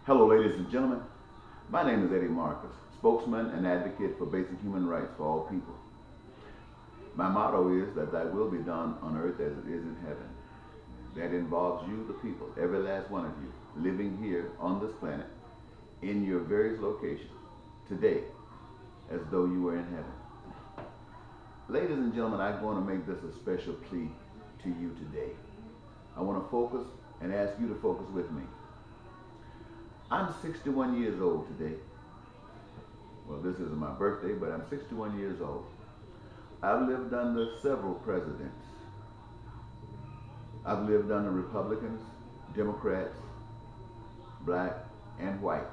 Hello, ladies and gentlemen. My name is Eddie Marcus, spokesman and advocate for basic human rights for all people. My motto is that thy will be done on earth as it is in heaven. That involves you, the people, every last one of you, living here on this planet, in your various locations, today, as though you were in heaven. Ladies and gentlemen, I want to make this a special plea to you today. I want to focus and ask you to focus with me. I'm 61 years old today. Well, this isn't my birthday, but I'm 61 years old. I've lived under several presidents. I've lived under Republicans, Democrats, black and white.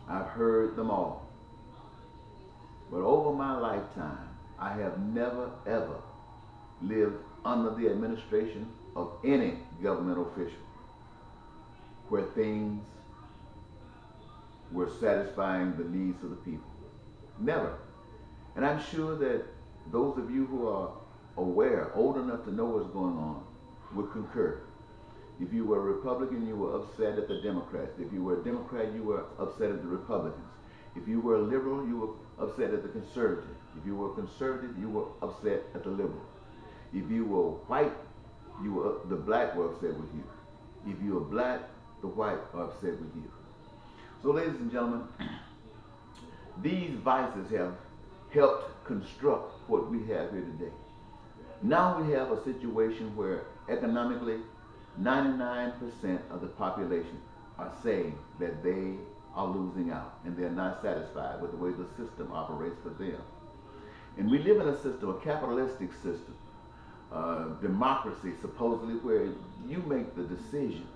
I've heard them all. But over my lifetime, I have never, ever lived under the administration of any government official where things were satisfying the needs of the people. Never. And I'm sure that those of you who are aware, old enough to know what's going on, would concur. If you were a Republican, you were upset at the Democrats. If you were a Democrat, you were upset at the Republicans. If you were a liberal, you were upset at the conservative. If you were a conservative, you were upset at the liberal. If you were white, the black were upset with you. If you were black, the white are upset with you. So, ladies and gentlemen, these vices have helped construct what we have here today. Now we have a situation where economically 99% of the population are saying that they are losing out and they're not satisfied with the way the system operates for them. And we live in a system, a capitalistic system, democracy supposedly, where you make the decisions.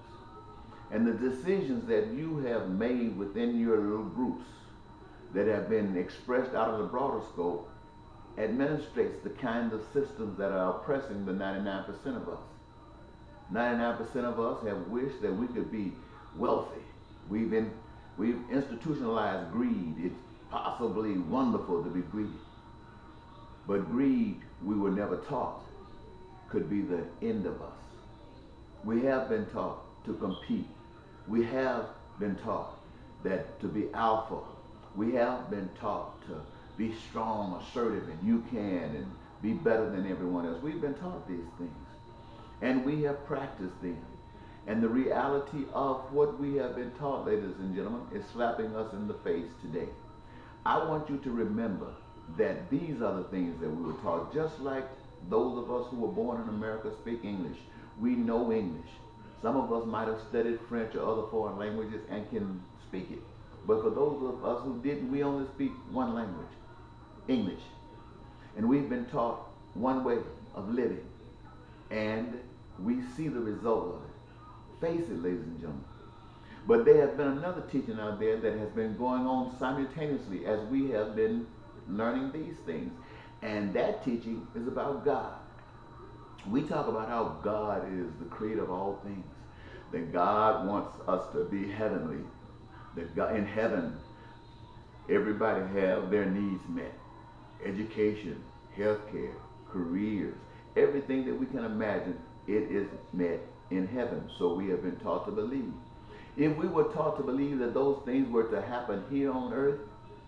And the decisions that you have made within your little groups that have been expressed out of the broader scope administrates the kind of systems that are oppressing the 99% of us. 99% of us have wished that we could be wealthy. We've institutionalized greed. It's possibly wonderful to be greedy. But greed, we were never taught, could be the end of us. We have been taught to compete. We have been taught that to be alpha. We have been taught to be strong, assertive, and you can, and be better than everyone else. We've been taught these things, and we have practiced them. And the reality of what we have been taught, ladies and gentlemen, is slapping us in the face today. I want you to remember that these are the things that we were taught, just like those of us who were born in America speak English. We know English. Some of us might have studied French or other foreign languages and can speak it. But for those of us who didn't, we only speak one language, English. And we've been taught one way of living. And we see the result of it. Face it, ladies and gentlemen. But there has been another teaching out there that has been going on simultaneously as we have been learning these things. And that teaching is about God. We talk about how God is the creator of all things, that God wants us to be heavenly, that God, in heaven, everybody have their needs met. Education, healthcare, careers, everything that we can imagine, it is met in heaven. So we have been taught to believe. If we were taught to believe that those things were to happen here on earth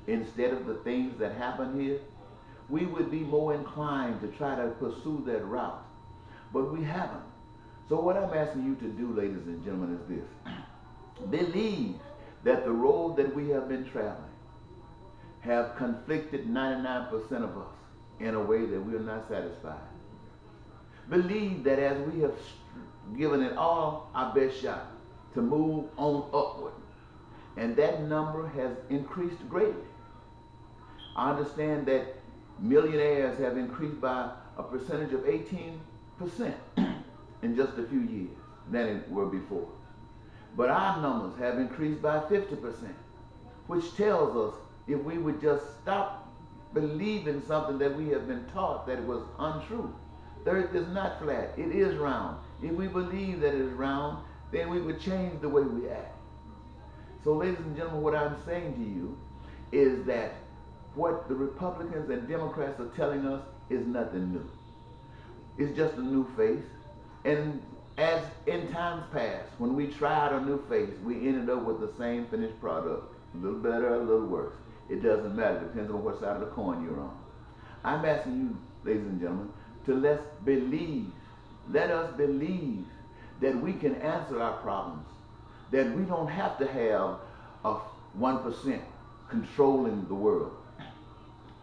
instead of the things that happen here, we would be more inclined to try to pursue that route. But we haven't. So what I'm asking you to do, ladies and gentlemen, is this. Believe that the road that we have been traveling have conflicted 99% of us in a way that we are not satisfied. Believe that as we have given it all our best shot to move on upward, and that number has increased greatly. I understand that millionaires have increased by a percentage of 18% in just a few years than it were before. But our numbers have increased by 50%, which tells us if we would just stop believing something that we have been taught that it was untrue. The earth is not flat, it is round. If we believe that it is round, then we would change the way we act. So ladies and gentlemen, what I'm saying to you is that what the Republicans and Democrats are telling us is nothing new. It's just a new face. And As in times past, when we tried a new face, we ended up with the same finished product. A little better, a little worse. It doesn't matter. It depends on what side of the coin you're on. I'm asking you, ladies and gentlemen, to let us believe that we can answer our problems, that we don't have to have a 1% controlling the world,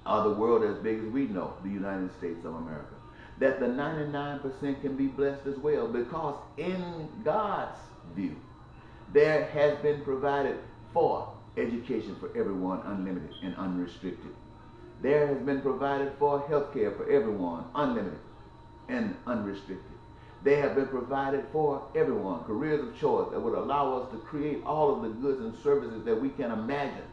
or the world as big as we know, the United States of America. That the 99% can be blessed as well, because in God's view, there has been provided for education for everyone, unlimited and unrestricted. There has been provided for health care for everyone, unlimited and unrestricted. They have been provided for everyone, careers of choice that would allow us to create all of the goods and services that we can imagine.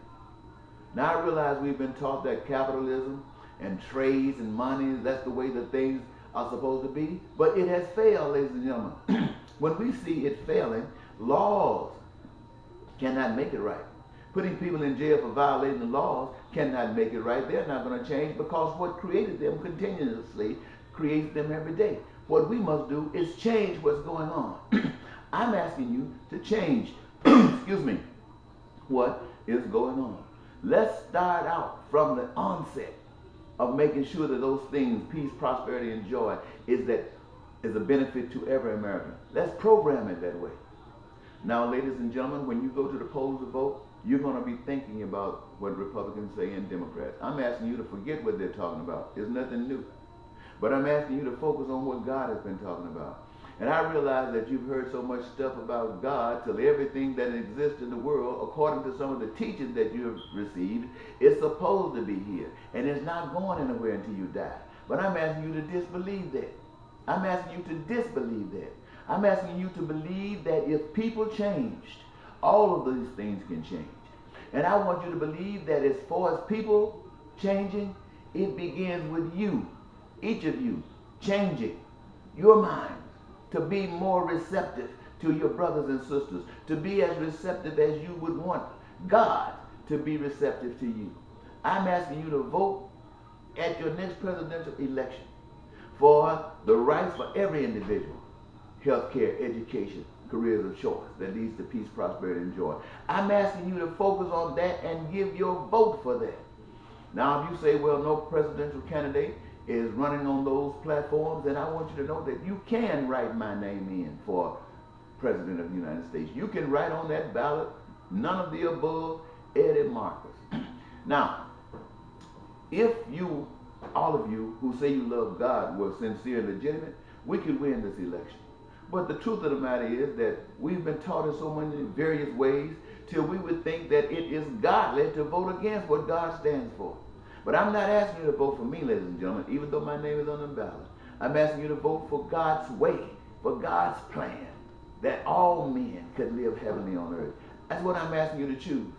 Now I realize we've been taught that capitalism and trades and money, that's the way that things are supposed to be, but it has failed, ladies and gentlemen. When we see it failing, laws cannot make it right. Putting people in jail for violating the laws cannot make it right. They're not going to change, because what created them continuously creates them every day. What we must do is change what's going on. I'm asking you to change, excuse me, what is going on. Let's start out from the onset of making sure that those things, peace, prosperity, and joy, is a benefit to every American. Let's program it that way. Now, ladies and gentlemen, when you go to the polls to vote, you're going to be thinking about what Republicans say and Democrats. I'm asking you to forget what they're talking about. It's nothing new. But I'm asking you to focus on what God has been talking about. And I realize that you've heard so much stuff about God till everything that exists in the world, according to some of the teachings that you have received, is supposed to be here. And it's not going anywhere until you die. But I'm asking you to disbelieve that. I'm asking you to disbelieve that. I'm asking you to believe that if people changed, all of these things can change. And I want you to believe that as far as people changing, it begins with you, each of you, changing your mind to be more receptive to your brothers and sisters, to be as receptive as you would want God to be receptive to you. I'm asking you to vote at your next presidential election for the rights for every individual, health care, education, careers of choice that leads to peace, prosperity, and joy. I'm asking you to focus on that and give your vote for that. Now, if you say, well, no presidential candidate is running on those platforms, then I want you to know that you can write my name in for President of the United States. You can write on that ballot, none of the above, Eddie Marcus. Now, if you, all of you who say you love God, were sincere and legitimate, we could win this election. But the truth of the matter is that we've been taught in so many various ways till we would think that it is godly to vote against what God stands for. But I'm not asking you to vote for me, ladies and gentlemen, even though my name is on the ballot. I'm asking you to vote for God's way, for God's plan, that all men could live heavenly on earth. That's what I'm asking you to choose.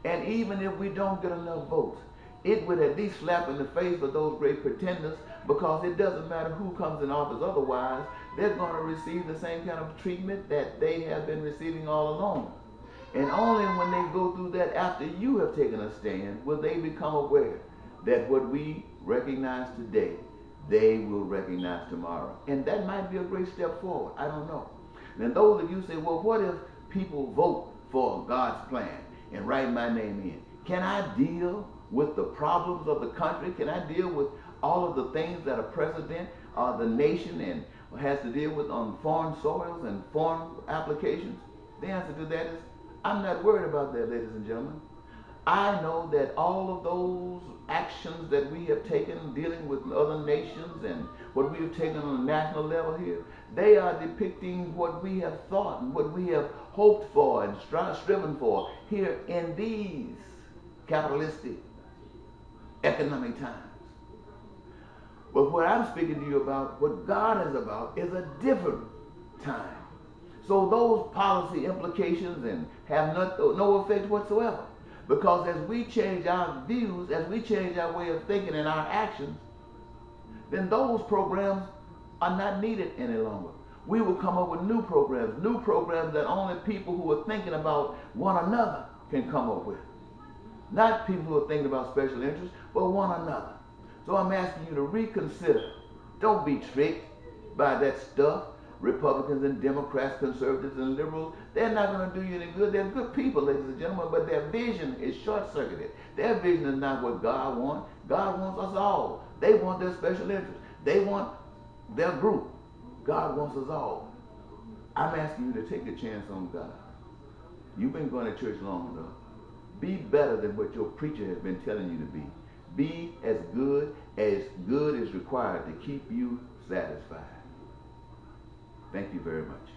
And even if we don't get enough votes, it would at least slap in the face of those great pretenders, because it doesn't matter who comes in office. Otherwise, they're going to receive the same kind of treatment that they have been receiving all along. And only when they go through that after you have taken a stand will they become aware that what we recognize today, they will recognize tomorrow. And that might be a great step forward. I don't know. And those of you say, well, what if people vote for God's plan and write my name in? Can I deal with the problems of the country? Can I deal with all of the things that a president or the nation and has to deal with on foreign soils and foreign applications? The answer to that is, I'm not worried about that, ladies and gentlemen. I know that all of those actions that we have taken dealing with other nations and what we have taken on a national level here, they are depicting what we have thought and what we have hoped for and striven for here in these capitalistic economic times. But what I'm speaking to you about, what God is about, is a different time. So those policy implications and have no effect whatsoever. Because as we change our views, as we change our way of thinking and our actions, then those programs are not needed any longer. We will come up with new programs that only people who are thinking about one another can come up with. Not people who are thinking about special interests, but one another. So I'm asking you to reconsider. Don't be tricked by that stuff. Republicans and Democrats, conservatives and liberals, they're not going to do you any good. They're good people, ladies and gentlemen, but their vision is short-circuited. Their vision is not what God wants. God wants us all. They want their special interest. They want their group. God wants us all. I'm asking you to take a chance on God. You've been going to church long enough. Be better than what your preacher has been telling you to be. Be as good is required to keep you satisfied. Thank you very much.